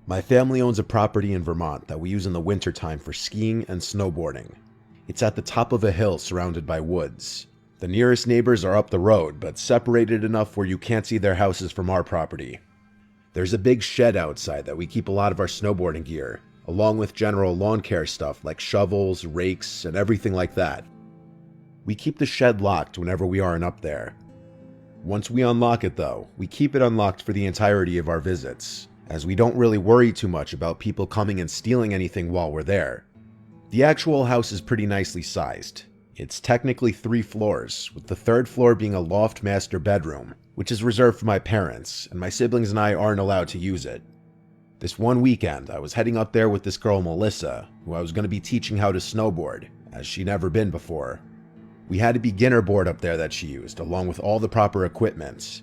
My family owns a property in Vermont that we use in the wintertime for skiing and snowboarding. It's at the top of a hill surrounded by woods. The nearest neighbors are up the road, but separated enough where you can't see their houses from our property. There's a big shed outside that we keep a lot of our snowboarding gear, along with general lawn care stuff like shovels, rakes, and everything like that. We keep the shed locked whenever we aren't up there. Once we unlock it though, we keep it unlocked for the entirety of our visits, as we don't really worry too much about people coming and stealing anything while we're there. The actual house is pretty nicely sized. It's technically 3 floors, with the 3rd floor being a loft master bedroom, which is reserved for my parents, and my siblings and I aren't allowed to use it. This one weekend, I was heading up there with this girl Melissa, who I was going to be teaching how to snowboard, as she'd never been before. We had a beginner board up there that she used, along with all the proper equipment.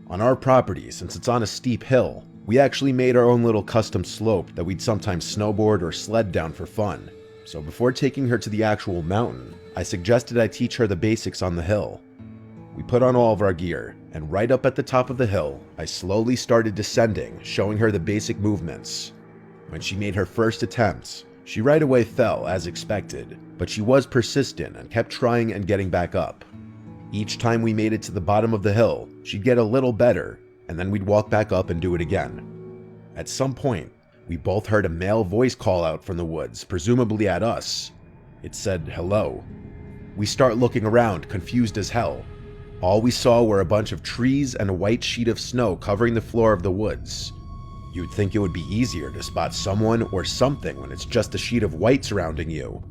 On our property, since it's on a steep hill, we actually made our own little custom slope that we'd sometimes snowboard or sled down for fun. So before taking her to the actual mountain, I suggested I teach her the basics on the hill. We put on all of our gear, and right up at the top of the hill, I slowly started descending, showing her the basic movements. When she made her first attempt, she right away fell as expected, but she was persistent and kept trying and getting back up. Each time we made it to the bottom of the hill, she'd get a little better, and then we'd walk back up and do it again. At some point, we both heard a male voice call out from the woods, presumably at us. It said, "Hello." We start looking around, confused as hell. All we saw were a bunch of trees and a white sheet of snow covering the floor of the woods. You'd think it would be easier to spot someone or something when it's just a sheet of white surrounding you.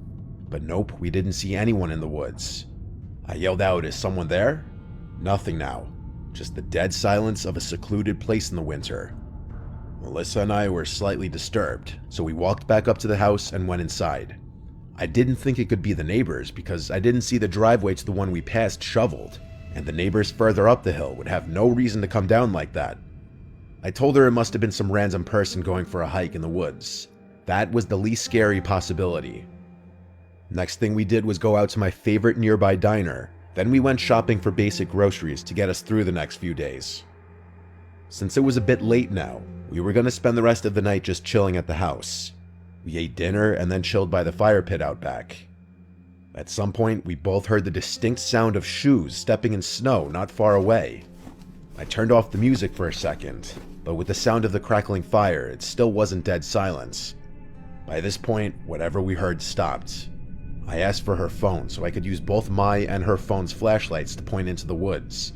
But nope, we didn't see anyone in the woods. I yelled out, "Is someone there?" Nothing now. Just the dead silence of a secluded place in the winter. Melissa and I were slightly disturbed, so we walked back up to the house and went inside. I didn't think it could be the neighbors because I didn't see the driveway to the one we passed shoveled, and the neighbors further up the hill would have no reason to come down like that. I told her it must have been some random person going for a hike in the woods. That was the least scary possibility. Next thing we did was go out to my favorite nearby diner. Then we went shopping for basic groceries to get us through the next few days. Since it was a bit late now, we were going to spend the rest of the night just chilling at the house. We ate dinner and then chilled by the fire pit out back. At some point, we both heard the distinct sound of shoes stepping in snow not far away. I turned off the music for a second, but with the sound of the crackling fire, it still wasn't dead silence. By this point, whatever we heard stopped. I asked for her phone so I could use both my and her phone's flashlights to point into the woods.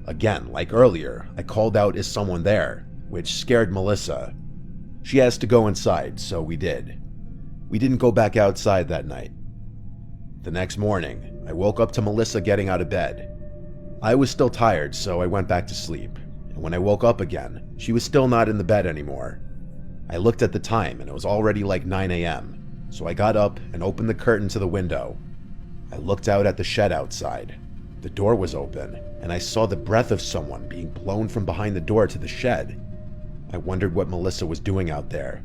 Again, like earlier, I called out, "Is someone there?" which scared Melissa. She asked to go inside, so we did. We didn't go back outside that night. The next morning, I woke up to Melissa getting out of bed. I was still tired, so I went back to sleep, and when I woke up again, she was still not in the bed anymore. I looked at the time and it was already like 9 a.m., so I got up and opened the curtain to the window. I looked out at the shed outside. The door was open, and I saw the breath of someone being blown from behind the door to the shed. I wondered what Melissa was doing out there.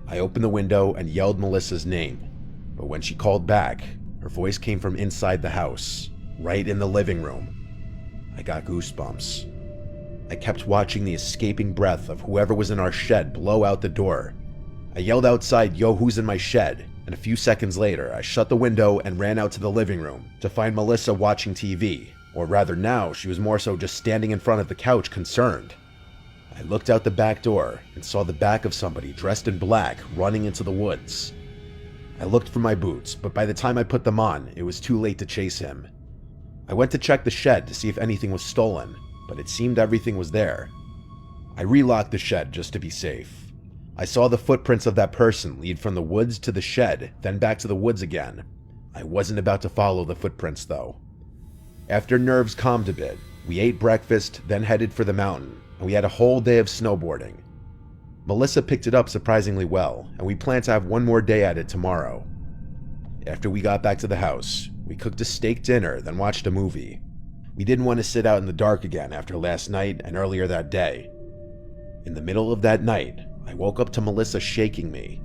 I opened the window and yelled Melissa's name, but when she called back, her voice came from inside the house, right in the living room. I got goosebumps. I kept watching the escaping breath of whoever was in our shed blow out the door. I yelled outside, "Yo, who's in my shed?" And a few seconds later, I shut the window and ran out to the living room to find Melissa watching TV, or rather now, she was more so just standing in front of the couch concerned. I looked out the back door and saw the back of somebody dressed in black running into the woods. I looked for my boots, but by the time I put them on, it was too late to chase him. I went to check the shed to see if anything was stolen, but it seemed everything was there. I relocked the shed just to be safe. I saw the footprints of that person lead from the woods to the shed, then back to the woods again. I wasn't about to follow the footprints though. After nerves calmed a bit, we ate breakfast, then headed for the mountain, and we had a whole day of snowboarding. Melissa picked it up surprisingly well, and we plan to have one more day at it tomorrow. After we got back to the house, we cooked a steak dinner, then watched a movie. We didn't want to sit out in the dark again after last night and earlier that day. In the middle of that night, I woke up to Melissa shaking me.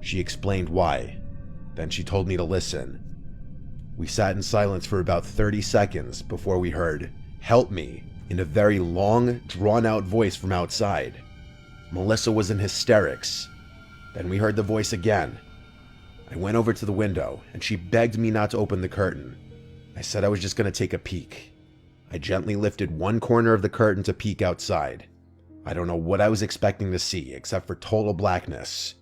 She explained why. Then she told me to listen. We sat in silence for about 30 seconds before we heard, "Help me," in a very long, drawn-out voice from outside. Melissa was in hysterics. Then we heard the voice again. I went over to the window, and she begged me not to open the curtain. I said I was just going to take a peek. I gently lifted one corner of the curtain to peek outside. I don't know what I was expecting to see, except for total blackness.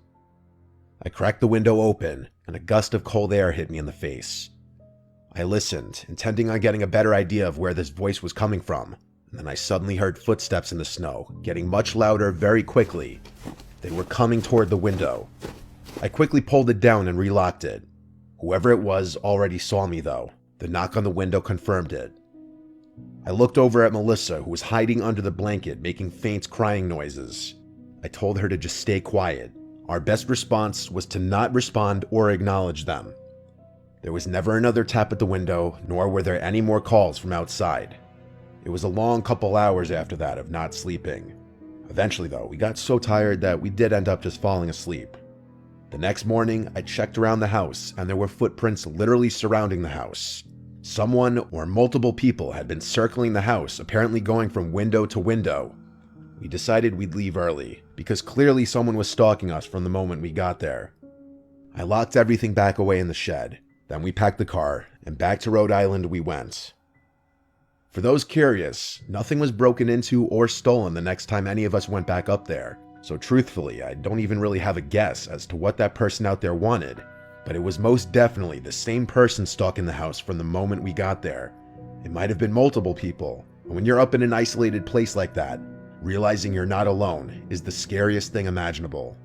I cracked the window open, and a gust of cold air hit me in the face. I listened, intending on getting a better idea of where this voice was coming from, and then I suddenly heard footsteps in the snow, getting much louder very quickly. They were coming toward the window. I quickly pulled it down and relocked it. Whoever it was already saw me though. The knock on the window confirmed it. I looked over at Melissa, who was hiding under the blanket, making faint crying noises. I told her to just stay quiet. Our best response was to not respond or acknowledge them. There was never another tap at the window, nor were there any more calls from outside. It was a long couple hours after that of not sleeping. Eventually though, we got so tired that we did end up just falling asleep. The next morning, I checked around the house, and there were footprints literally surrounding the house. Someone or multiple people had been circling the house, apparently going from window to window. We decided we'd leave early, because clearly someone was stalking us from the moment we got there. I locked everything back away in the shed. Then we packed the car, and back to Rhode Island we went. For those curious, nothing was broken into or stolen the next time any of us went back up there. So truthfully, I don't even really have a guess as to what that person out there wanted. But it was most definitely the same person stalking the house from the moment we got there. It might have been multiple people, and when you're up in an isolated place like that, realizing you're not alone is the scariest thing imaginable.